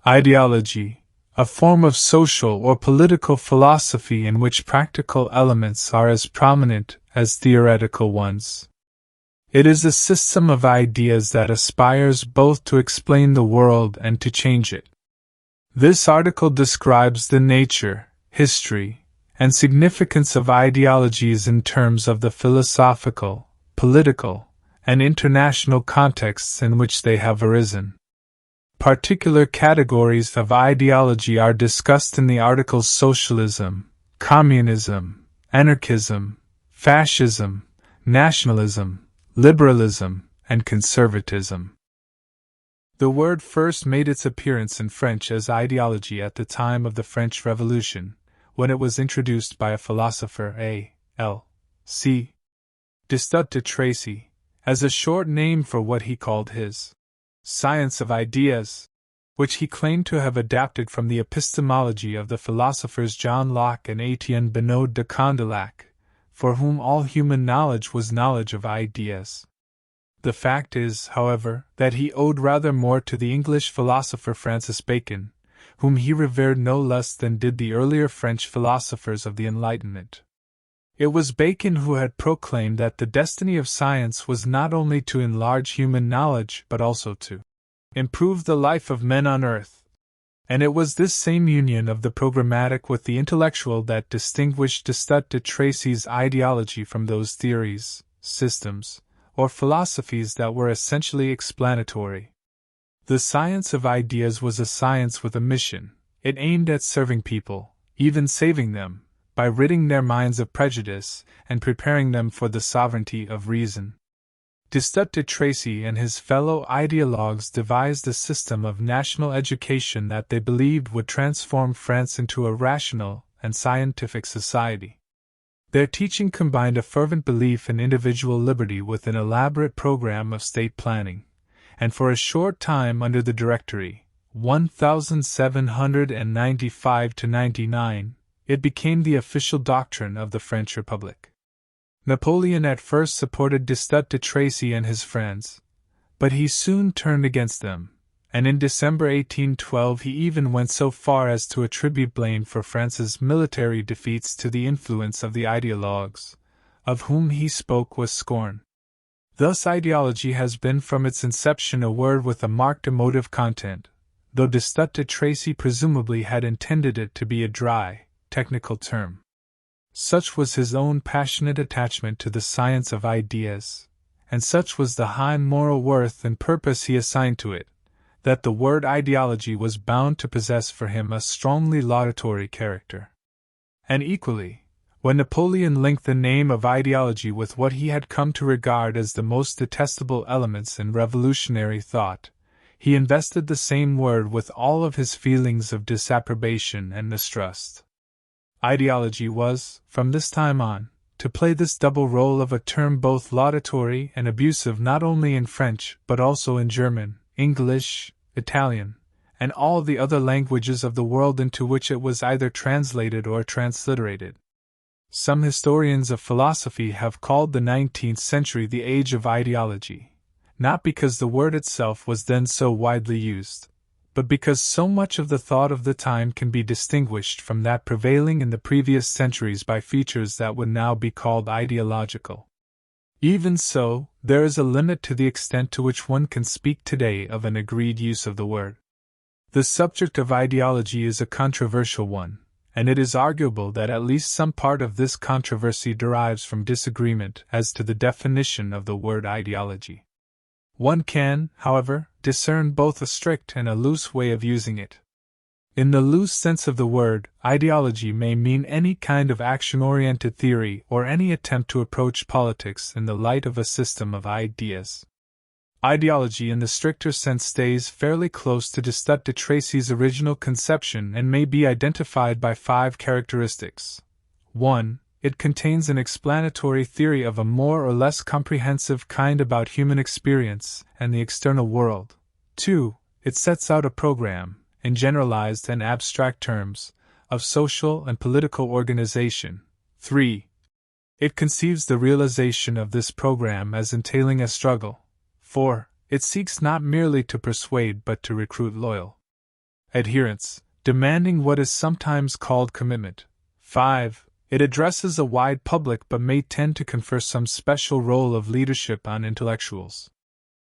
Ideology, a form of social or political philosophy in which practical elements are as prominent as theoretical ones. It is a system of ideas that aspires both to explain the world and to change it. This article describes the nature, history, and significance of ideologies in terms of the philosophical, political, and international contexts in which they have arisen. Particular categories of ideology are discussed in the articles socialism, communism, anarchism, fascism, nationalism, liberalism, and conservatism. The word first made its appearance in French as ideology at the time of the French Revolution, when it was introduced by a philosopher A.L.C. Destutt de Tracy, as a short name for what he called his science of ideas, which he claimed to have adapted from the epistemology of the philosophers John Locke and Étienne Benoît de Condillac, for whom all human knowledge was knowledge of ideas. The fact is, however, that he owed rather more to the English philosopher Francis Bacon, whom he revered no less than did the earlier French philosophers of the Enlightenment. It was Bacon who had proclaimed that the destiny of science was not only to enlarge human knowledge but also to improve the life of men on earth. And it was this same union of the programmatic with the intellectual that distinguished Destutt de Tracy's ideology from those theories, systems, or philosophies that were essentially explanatory. The science of ideas was a science with a mission. It aimed at serving people, even saving them, by ridding their minds of prejudice and preparing them for the sovereignty of reason. Destutt de Tracy and his fellow ideologues devised a system of national education that they believed would transform France into a rational and scientific society. Their teaching combined a fervent belief in individual liberty with an elaborate program of state planning, and for a short time under the Directory, 1795–99, it became the official doctrine of the French Republic. Napoleon at first supported Destutt de Tracy and his friends, but he soon turned against them, and in December 1812 he even went so far as to attribute blame for France's military defeats to the influence of the ideologues, of whom he spoke with scorn. Thus ideology has been from its inception a word with a marked emotive content, though Destutt de Tracy presumably had intended it to be a dry, technical term. Such was his own passionate attachment to the science of ideas, and such was the high moral worth and purpose he assigned to it, that the word ideology was bound to possess for him a strongly laudatory character. And equally, when Napoleon linked the name of ideology with what he had come to regard as the most detestable elements in revolutionary thought, he invested the same word with all of his feelings of disapprobation and mistrust. Ideology was, from this time on, to play this double role of a term both laudatory and abusive not only in French but also in German, English, Italian, and all the other languages of the world into which it was either translated or transliterated. Some historians of philosophy have called the 19th century the age of ideology, not because the word itself was then so widely used, but because so much of the thought of the time can be distinguished from that prevailing in the previous centuries by features that would now be called ideological. Even so, there is a limit to the extent to which one can speak today of an agreed use of the word. The subject of ideology is a controversial one, and it is arguable that at least some part of this controversy derives from disagreement as to the definition of the word ideology. One can, however, discern both a strict and a loose way of using it. In the loose sense of the word, ideology may mean any kind of action-oriented theory or any attempt to approach politics in the light of a system of ideas. Ideology in the stricter sense stays fairly close to Destutt de Tracy's original conception and may be identified by 5 characteristics. 1. It contains an explanatory theory of a more or less comprehensive kind about human experience and the external world. 2. It sets out a program, in generalized and abstract terms, of social and political organization. 3. It conceives the realization of this program as entailing a struggle. 4. It seeks not merely to persuade but to recruit loyal adherence, demanding what is sometimes called commitment. 5. It addresses a wide public but may tend to confer some special role of leadership on intellectuals.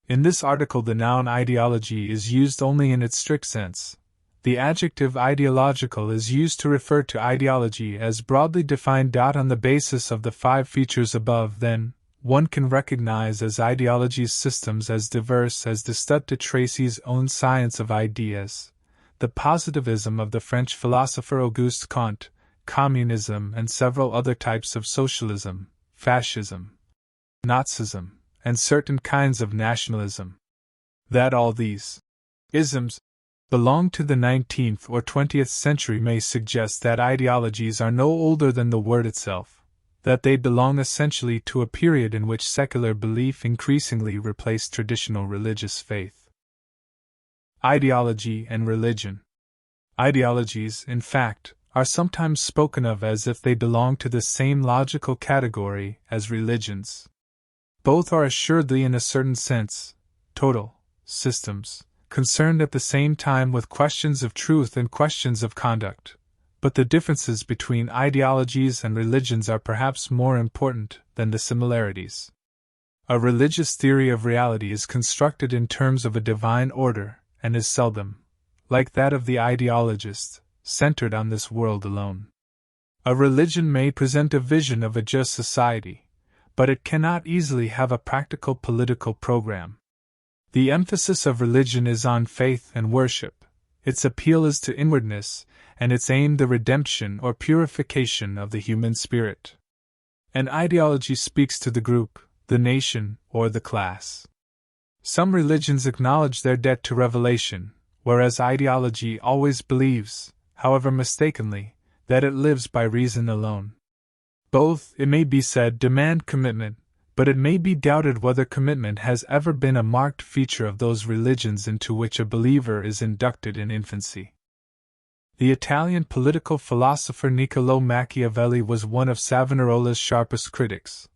In this article, the noun ideology is used only in its strict sense. The adjective ideological is used to refer to ideology as broadly defined. On the basis of the 5 features above, then, one can recognize as ideology's systems as diverse as Destutt de Tracy's own science of ideas, the positivism of the French philosopher Auguste Comte, communism, and several other types of socialism, fascism, Nazism, and certain kinds of nationalism. That all these isms belong to the 19th or 20th century may suggest that ideologies are no older than the word itself, that they belong essentially to a period in which secular belief increasingly replaced traditional religious faith. Ideology and religion. Ideologies, in fact, are sometimes spoken of as if they belong to the same logical category as religions. Both are assuredly, in a certain sense, total systems, concerned at the same time with questions of truth and questions of conduct, but the differences between ideologies and religions are perhaps more important than the similarities. A religious theory of reality is constructed in terms of a divine order and is seldom, like that of the ideologist, centered on this world alone. A religion may present a vision of a just society, but it cannot easily have a practical political program. The emphasis of religion is on faith and worship, its appeal is to inwardness, and its aim the redemption or purification of the human spirit. An ideology speaks to the group, the nation, or the class. Some religions acknowledge their debt to revelation, whereas ideology always believes, however mistakenly, that it lives by reason alone. Both, it may be said, demand commitment, but it may be doubted whether commitment has ever been a marked feature of those religions into which a believer is inducted in infancy. The Italian political philosopher Niccolò Machiavelli was one of Savonarola's sharpest critics,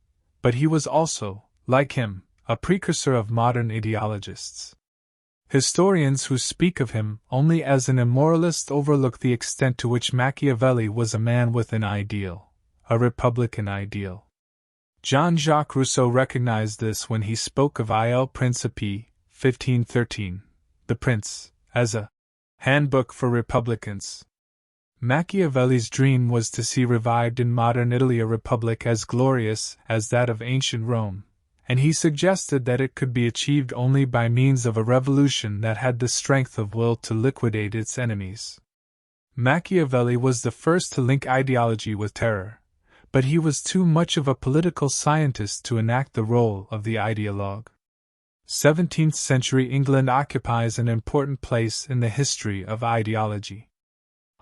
but he was also, like him, a precursor of modern ideologists. Historians who speak of him only as an immoralist overlook the extent to which Machiavelli was a man with an ideal, a republican ideal. Jean-Jacques Rousseau recognized this when he spoke of Il Principe, 1513, the Prince, as a handbook for republicans. Machiavelli's dream was to see revived in modern Italy a republic as glorious as that of ancient Rome, and he suggested that it could be achieved only by means of a revolution that had the strength of will to liquidate its enemies. Machiavelli was the first to link ideology with terror, but he was too much of a political scientist to enact the role of the ideologue. 17th century England occupies an important place in the history of ideology.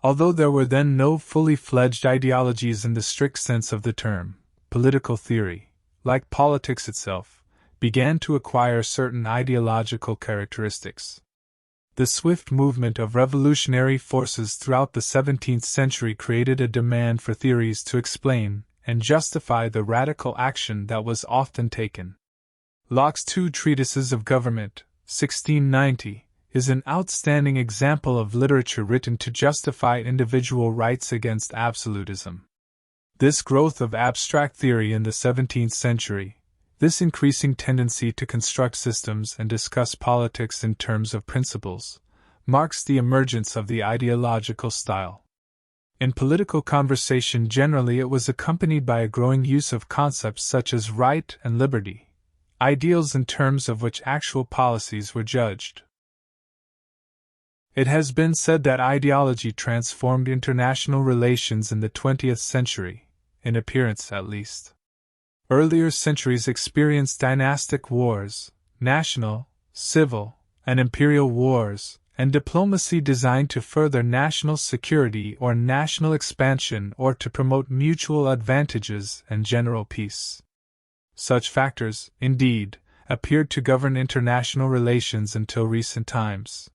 Although there were then no fully fledged ideologies in the strict sense of the term, political theory, like politics itself, began to acquire certain ideological characteristics. The swift movement of revolutionary forces throughout the 17th century created a demand for theories to explain and justify the radical action that was often taken. Locke's 2 treatises of government, 1690, is an outstanding example of literature written to justify individual rights against absolutism. This growth of abstract theory in the 17th century, this increasing tendency to construct systems and discuss politics in terms of principles, marks the emergence of the ideological style. In political conversation generally, it was accompanied by a growing use of concepts such as right and liberty, ideals in terms of which actual policies were judged. It has been said that ideology transformed international relations in the 20th century, in appearance at least. Earlier centuries experienced dynastic wars, national, civil, and imperial wars, and diplomacy designed to further national security or national expansion or to promote mutual advantages and general peace. Such factors, indeed, appeared to govern international relations until recent times.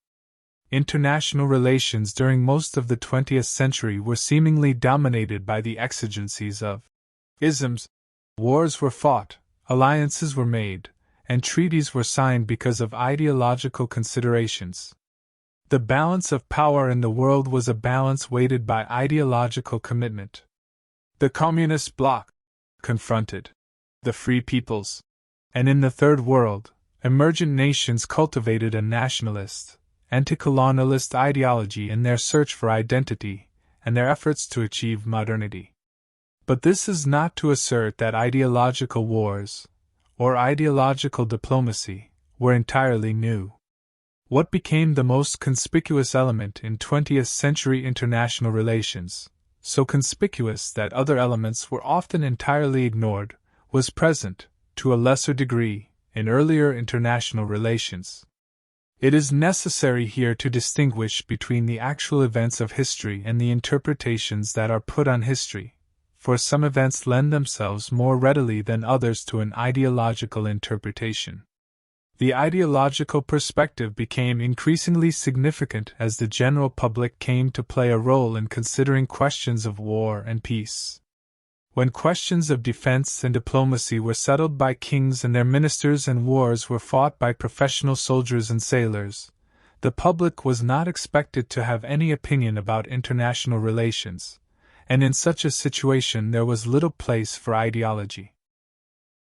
International relations during most of the 20th century were seemingly dominated by the exigencies of isms. Wars were fought, alliances were made, and treaties were signed because of ideological considerations. The balance of power in the world was a balance weighted by ideological commitment. The Communist bloc confronted the Free Peoples, and in the Third World, emergent nations cultivated a nationalist, anti-colonialist ideology in their search for identity and their efforts to achieve modernity. But this is not to assert that ideological wars, or ideological diplomacy, were entirely new. What became the most conspicuous element in 20th century international relations, so conspicuous that other elements were often entirely ignored, was present, to a lesser degree, in earlier international relations. It is necessary here to distinguish between the actual events of history and the interpretations that are put on history, for some events lend themselves more readily than others to an ideological interpretation. The ideological perspective became increasingly significant as the general public came to play a role in considering questions of war and peace. When questions of defense and diplomacy were settled by kings and their ministers and wars were fought by professional soldiers and sailors, the public was not expected to have any opinion about international relations, and in such a situation there was little place for ideology.